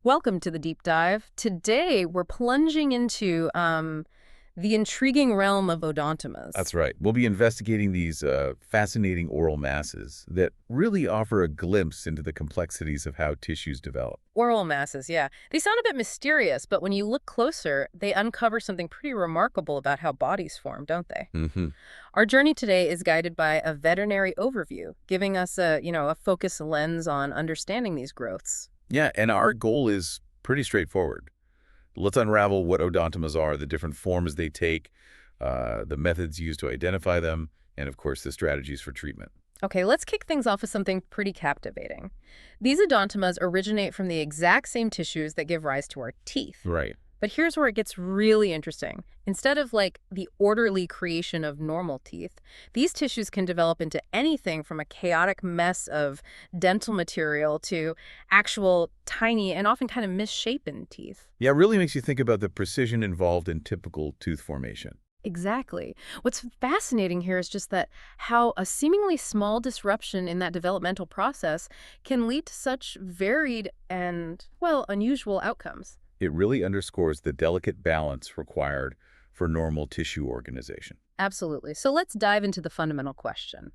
Welcome to the deep dive. Today, we're plunging into the intriguing realm of odontomas. That's right. We'll be investigating these fascinating oral masses that really offer a glimpse into the complexities of how tissues develop. Oral masses, yeah. They sound a bit mysterious, but when you look closer, they uncover something pretty remarkable about how bodies form, don't they? Hmm. Our journey today is guided by a veterinary overview, giving us a focused lens on understanding these growths. Yeah, and our goal is pretty straightforward. Let's unravel what odontomas are, the different forms they take, the methods used to identify them, and of course, the strategies for treatment. Okay, let's kick things off with something pretty captivating. These odontomas originate from the exact same tissues that give rise to our teeth. Right. But here's where it gets really interesting. Instead of like the orderly creation of normal teeth, these tissues can develop into anything from a chaotic mess of dental material to actual tiny and often kind of misshapen teeth. Yeah, it really makes you think about the precision involved in typical tooth formation. Exactly. What's fascinating here is just that how a seemingly small disruption in that developmental process can lead to such varied and, well, unusual outcomes. It really underscores the delicate balance required for normal tissue organization. Absolutely. So let's dive into the fundamental question.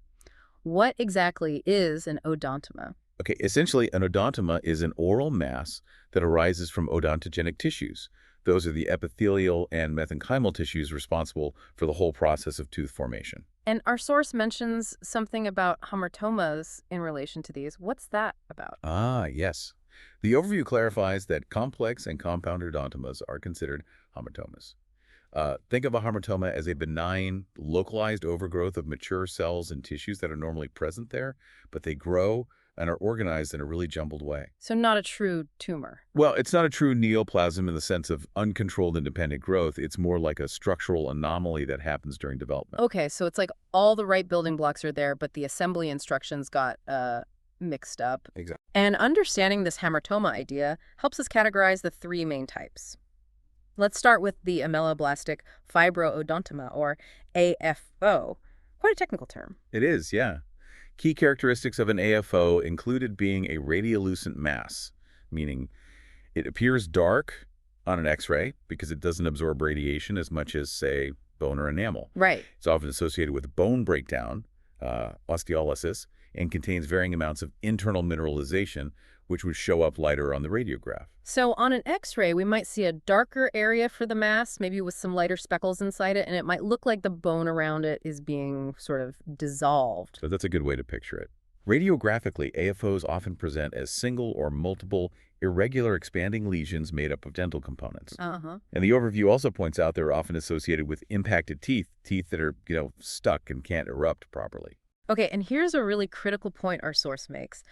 What exactly is an odontoma? Okay, essentially, an odontoma is an oral mass that arises from odontogenic tissues. Those are the epithelial and mesenchymal tissues responsible for the whole process of tooth formation. And our source mentions something about hamartomas in relation to these. What's that about? Ah, yes. The overview clarifies that complex and compound odontomas are considered hamartomas. Think of a hamartoma as a benign, localized overgrowth of mature cells and tissues that are normally present there, but they grow and are organized in a really jumbled way. So not a true tumor. Well, it's not a true neoplasm in the sense of uncontrolled independent growth. It's more like a structural anomaly that happens during development. Okay, so it's like all the right building blocks are there, but the assembly instructions got mixed up. Exactly. And understanding this hamartoma idea helps us categorize the three main types. Let's start with the ameloblastic fibroodontoma, or AFO. Quite a technical term. It is, yeah. Key characteristics of an AFO included being a radiolucent mass, meaning it appears dark on an X-ray because it doesn't absorb radiation as much as, say, bone or enamel. Right. It's often associated with bone breakdown, osteolysis, and contains varying amounts of internal mineralization, which would show up lighter on the radiograph. So on an X-ray, we might see a darker area for the mass, maybe with some lighter speckles inside it, and it might look like the bone around it is being sort of dissolved. So that's a good way to picture it. Radiographically, AFOs often present as single or multiple irregular expanding lesions made up of dental components. Uh-huh. And the overview also points out they're often associated with impacted teeth, teeth that are, stuck and can't erupt properly. Okay, and here's a really critical point our source makes.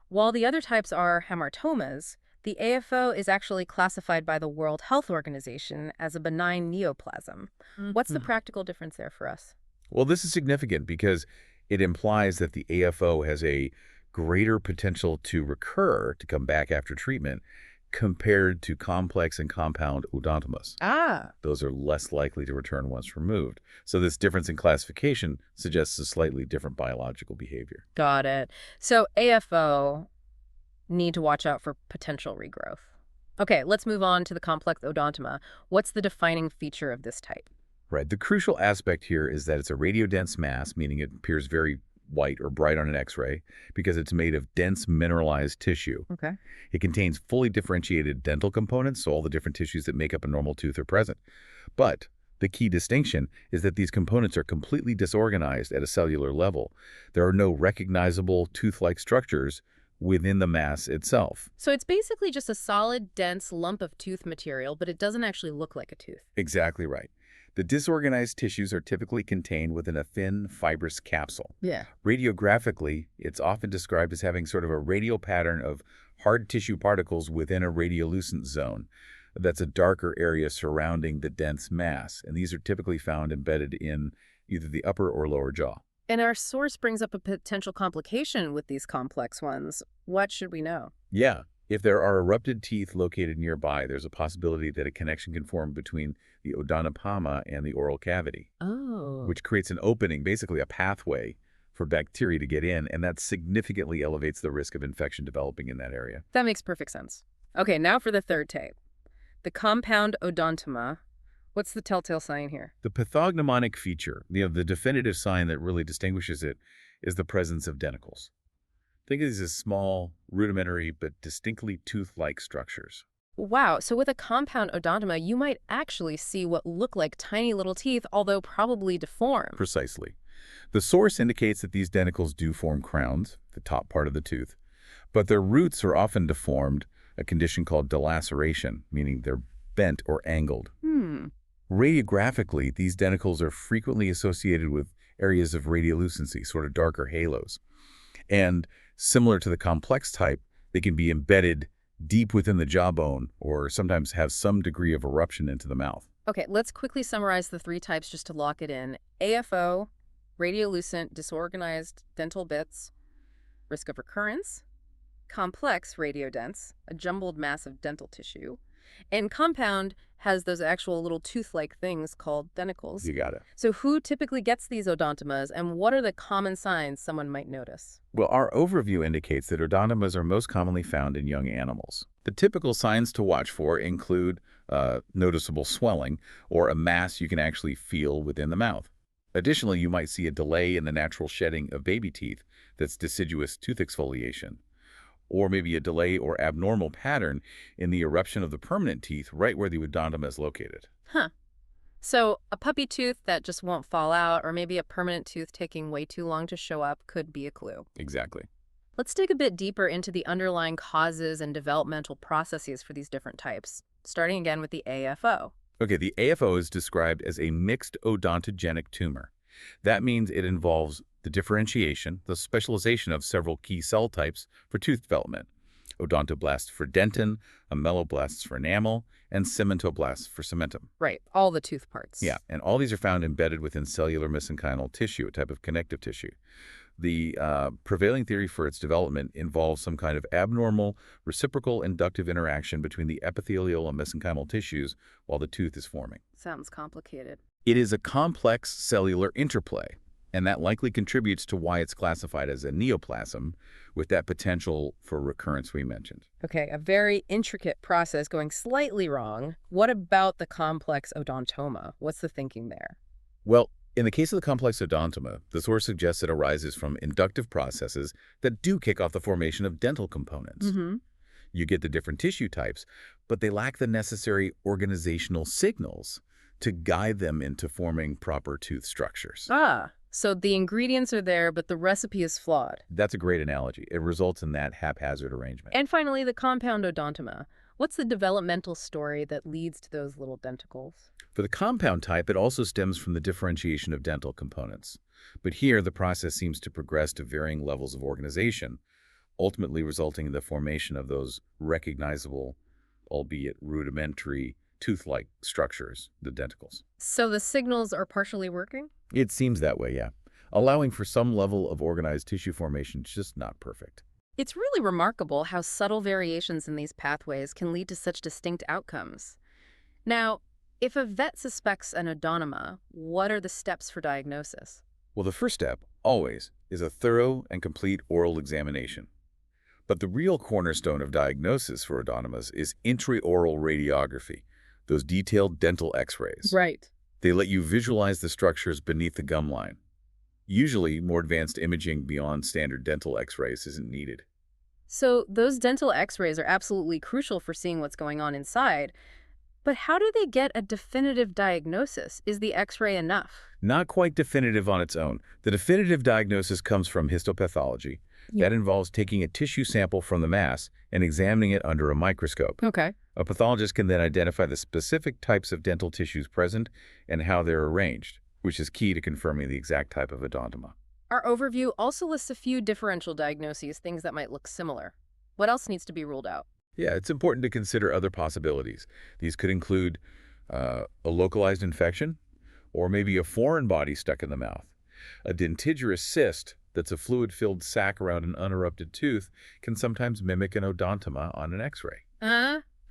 While the other types are hamartomas, the AFO is actually classified by the World Health Organization as a benign neoplasm. What's the Mhm. practical difference there for us? Well, this is significant because it implies that the AFO has a greater potential to recur, to come back after treatment, compared to complex and compound odontomas. Ah, Those are less likely to return once removed. So this difference in classification suggests a slightly different biological behavior. got it. So AFO need to watch out for potential regrowth. Okay, let's move on to the complex odontoma. What's the defining feature of this type? Right. The crucial aspect here is that it's a radiodense mass, meaning it appears very white or bright on an X-ray because it's made of dense mineralized tissue. Okay. It contains fully differentiated dental components, so all the different tissues that make up a normal tooth are present. But the key distinction is that these components are completely disorganized at a cellular level. There are no recognizable tooth-like structures within the mass itself. So it's basically just a solid, dense lump of tooth material, but it doesn't actually look like a tooth. Exactly right. The disorganized tissues are typically contained within a thin, fibrous capsule. Yeah. Radiographically, it's often described as having sort of a radial pattern of hard tissue particles within a radiolucent zone. That's a darker area surrounding the dense mass, and these are typically found embedded in either the upper or lower jaw. And our source brings up a potential complication with these complex ones. What should we know? Yeah, if there are erupted teeth located nearby, there's a possibility that a connection can form between the odontoma and the oral cavity, Oh. which creates an opening, basically a pathway for bacteria to get in, and that significantly elevates the risk of infection developing in that area. That makes perfect sense. Okay, now for the third type. The compound odontoma. What's the telltale sign here? The pathognomonic feature, the definitive sign that really distinguishes it, is the presence of denticles. Think of these as small, rudimentary, but distinctly tooth-like structures. Wow, so with a compound odontoma, you might actually see what look like tiny little teeth, although probably deformed. Precisely. The source indicates that these denticles do form crowns, the top part of the tooth, but their roots are often deformed, a condition called delaceration, meaning they're bent or angled. Hmm. Radiographically, these denticles are frequently associated with areas of radiolucency, sort of darker halos. And similar to the complex type, they can be embedded deep within the jawbone or sometimes have some degree of eruption into the mouth. Okay, let's quickly summarize the three types just to lock it in. AFO, radiolucent, disorganized dental bits, risk of recurrence. Complex, radiodense, a jumbled mass of dental tissue. And compound has those actual little tooth-like things called denticles. You got it. So who typically gets these odontomas, and what are the common signs someone might notice? Well, our overview indicates that odontomas are most commonly found in young animals. The typical signs to watch for include noticeable swelling or a mass you can actually feel within the mouth. Additionally, you might see a delay in the natural shedding of baby teeth that's deciduous tooth exfoliation, or maybe a delay or abnormal pattern in the eruption of the permanent teeth right where the odontoma is located. Huh. So a puppy tooth that just won't fall out, or maybe a permanent tooth taking way too long to show up could be a clue. Exactly. Let's dig a bit deeper into the underlying causes and developmental processes for these different types, starting again with the AFO. Okay, the AFO is described as a mixed odontogenic tumor. That means it involves the differentiation, the specialization of several key cell types for tooth development. Odontoblasts for dentin, ameloblasts for enamel, and cementoblasts for cementum. Right, all the tooth parts. Yeah, and all these are found embedded within cellular mesenchymal tissue, a type of connective tissue. The prevailing theory for its development involves some kind of abnormal reciprocal inductive interaction between the epithelial and mesenchymal tissues while the tooth is forming. Sounds complicated. It is a complex cellular interplay, and that likely contributes to why it's classified as a neoplasm with that potential for recurrence we mentioned. Okay, a very intricate process going slightly wrong. What about the complex odontoma? What's the thinking there? Well, in the case of the complex odontoma, the source suggests it arises from inductive processes that do kick off the formation of dental components. Mm-hmm. You get the different tissue types, but they lack the necessary organizational signals to guide them into forming proper tooth structures. Ah, so the ingredients are there, but the recipe is flawed. That's a great analogy. It results in that haphazard arrangement. And finally, the compound odontoma. What's the developmental story that leads to those little denticles? For the compound type, it also stems from the differentiation of dental components. But here, the process seems to progress to varying levels of organization, ultimately resulting in the formation of those recognizable, albeit rudimentary, tooth-like structures, the denticles. So the signals are partially working? It seems that way, yeah. Allowing for some level of organized tissue formation, just not perfect. It's really remarkable how subtle variations in these pathways can lead to such distinct outcomes. Now, if a vet suspects an odontoma, what are the steps for diagnosis? Well, the first step, always, is a thorough and complete oral examination. But the real cornerstone of diagnosis for odontomas is intraoral radiography, those detailed dental x-rays. Right. They let you visualize the structures beneath the gum line. Usually, more advanced imaging beyond standard dental x-rays isn't needed. So those dental x-rays are absolutely crucial for seeing what's going on inside. But how do they get a definitive diagnosis? Is the x-ray enough? Not quite definitive on its own. The definitive diagnosis comes from histopathology. Yeah. That involves taking a tissue sample from the mass and examining it under a microscope. Okay. A pathologist can then identify the specific types of dental tissues present and how they're arranged, which is key to confirming the exact type of odontoma. Our overview also lists a few differential diagnoses, things that might look similar. What else needs to be ruled out? Yeah, it's important to consider other possibilities. These could include a localized infection, or maybe a foreign body stuck in the mouth. A dentigerous cyst, that's a fluid-filled sac around an unerupted tooth, can sometimes mimic an odontoma on an x-ray.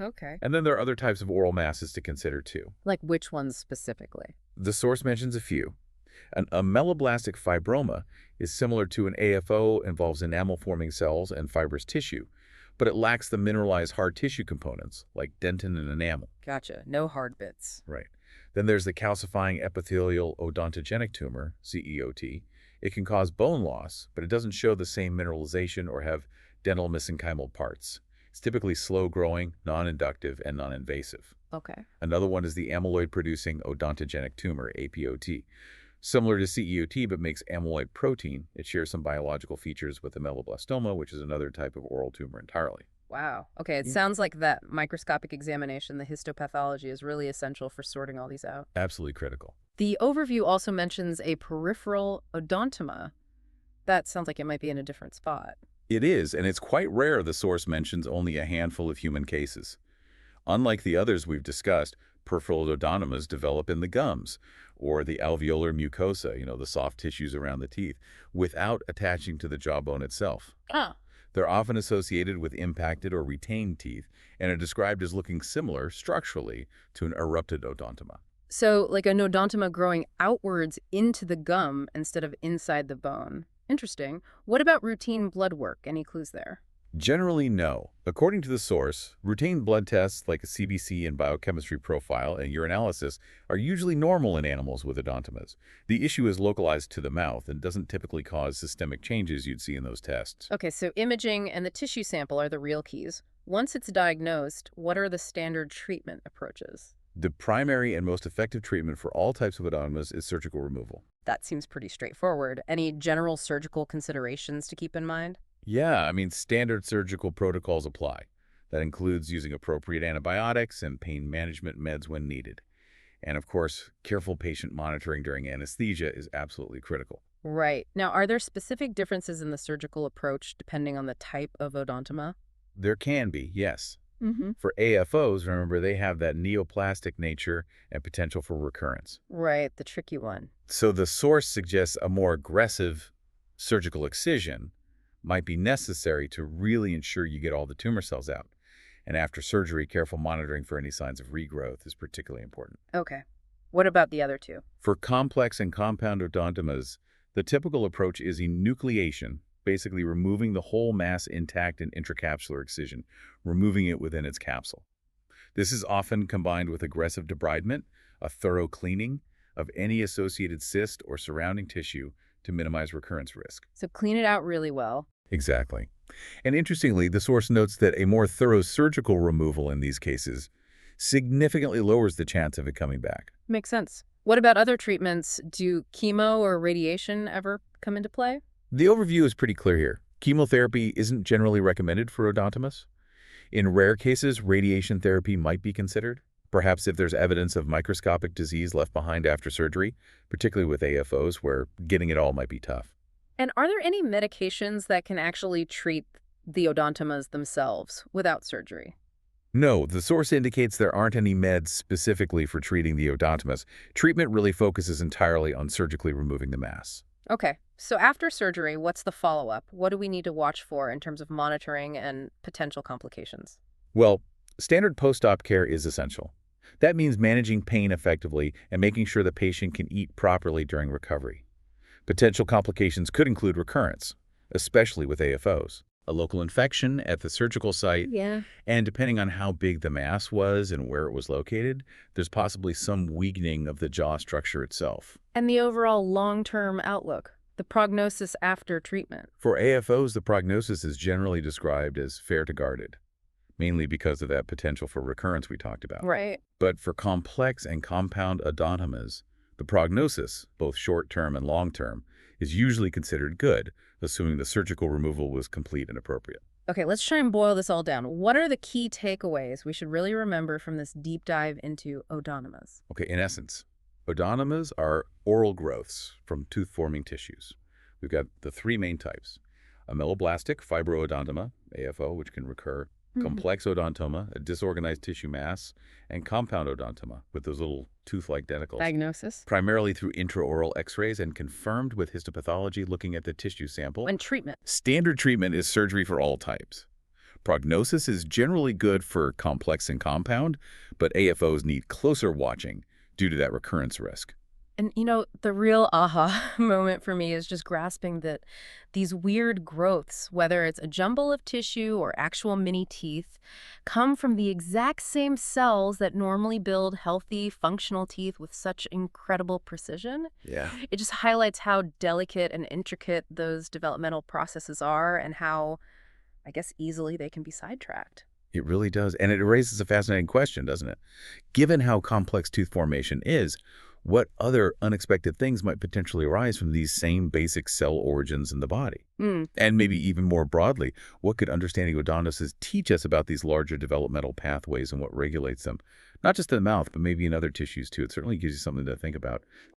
Okay. And then there are other types of oral masses to consider too. Like which ones specifically? The source mentions a few. An ameloblastic fibroma is similar to an AFO, involves enamel-forming cells and fibrous tissue, but it lacks the mineralized hard tissue components like dentin and enamel. Gotcha. No hard bits. Right. Then there's the calcifying epithelial odontogenic tumor, CEOT. It can cause bone loss, but it doesn't show the same mineralization or have dental mesenchymal parts. It's typically slow-growing, non-inductive, and non-invasive. Okay. Another one is the amyloid-producing odontogenic tumor, APOT. Similar to CEOT, but makes amyloid protein, it shares some biological features with ameloblastoma, which is another type of oral tumor entirely. Wow. Okay, it Yeah. sounds like that microscopic examination, the histopathology, is really essential for sorting all these out. Absolutely critical. The overview also mentions a peripheral odontoma. That sounds like it might be in a different spot. It is, and it's quite rare the source mentions only a handful of human cases. Unlike the others we've discussed, peripheral odontomas develop in the gums or the alveolar mucosa, the soft tissues around the teeth, without attaching to the jawbone itself. Ah. They're often associated with impacted or retained teeth and are described as looking similar structurally to an erupted odontoma. So, like an odontoma growing outwards into the gum instead of inside the bone. Interesting. What about routine blood work? Any clues there? Generally, no. According to the source, routine blood tests like a CBC and biochemistry profile and urinalysis are usually normal in animals with odontomas. The issue is localized to the mouth and doesn't typically cause systemic changes you'd see in those tests. Okay, so imaging and the tissue sample are the real keys. Once it's diagnosed, what are the standard treatment approaches? The primary and most effective treatment for all types of odontomas is surgical removal. That seems pretty straightforward. Any general surgical considerations to keep in mind? Yeah, standard surgical protocols apply. That includes using appropriate antibiotics and pain management meds when needed. And of course, careful patient monitoring during anesthesia is absolutely critical. Right. Now, are there specific differences in the surgical approach depending on the type of odontoma? There can be, yes. Mm-hmm. For AFOs, remember, they have that neoplastic nature and potential for recurrence. Right, the tricky one. So the source suggests a more aggressive surgical excision might be necessary to really ensure you get all the tumor cells out. And after surgery, careful monitoring for any signs of regrowth is particularly important. Okay. What about the other two? For complex and compound odontomas, the typical approach is enucleation, basically removing the whole mass intact in intracapsular excision, removing it within its capsule. This is often combined with aggressive debridement, a thorough cleaning of any associated cyst or surrounding tissue to minimize recurrence risk. So clean it out really well. Exactly. And interestingly, the source notes that a more thorough surgical removal in these cases significantly lowers the chance of it coming back. Makes sense. What about other treatments? Do chemo or radiation ever come into play? The overview is pretty clear here. Chemotherapy isn't generally recommended for odontomas. In rare cases, radiation therapy might be considered, perhaps if there's evidence of microscopic disease left behind after surgery, particularly with AFOs where getting it all might be tough. And are there any medications that can actually treat the odontomas themselves without surgery? No, the source indicates there aren't any meds specifically for treating the odontomas. Treatment really focuses entirely on surgically removing the mass. Okay, so after surgery, what's the follow-up? What do we need to watch for in terms of monitoring and potential complications? Well, standard post-op care is essential. That means managing pain effectively and making sure the patient can eat properly during recovery. Potential complications could include recurrence, especially with AFOs, a local infection at the surgical site, Yeah. and depending on how big the mass was and where it was located, there's possibly some weakening of the jaw structure itself. And the overall long-term outlook, the prognosis after treatment. For AFOs, the prognosis is generally described as fair to guarded, mainly because of that potential for recurrence we talked about. Right. But for complex and compound odontomas, the prognosis, both short-term and long-term, is usually considered good, assuming the surgical removal was complete and appropriate. Okay, let's try and boil this all down. What are the key takeaways we should really remember from this deep dive into odontomas? Okay, in essence, odontomas are oral growths from tooth-forming tissues. We've got the three main types: ameloblastic fibrodontoma, AFO, which can recur, complex odontoma, a disorganized tissue mass, and compound odontoma, with those little tooth-like denticles. Diagnosis. Primarily through intraoral x-rays and confirmed with histopathology looking at the tissue sample. And treatment. Standard treatment is surgery for all types. Prognosis is generally good for complex and compound, but AFOs need closer watching due to that recurrence risk. And, the real aha moment for me is just grasping that these weird growths, whether it's a jumble of tissue or actual mini teeth, come from the exact same cells that normally build healthy, functional teeth with such incredible precision. Yeah. It just highlights how delicate and intricate those developmental processes are and how, I guess, easily they can be sidetracked. It really does. And it raises a fascinating question, doesn't it? Given how complex tooth formation is, what other unexpected things might potentially arise from these same basic cell origins in the body? Hmm. And maybe even more broadly, what could understanding odontosis teach us about these larger developmental pathways and what regulates them? Not just in the mouth, but maybe in other tissues too. It certainly gives you something to think about.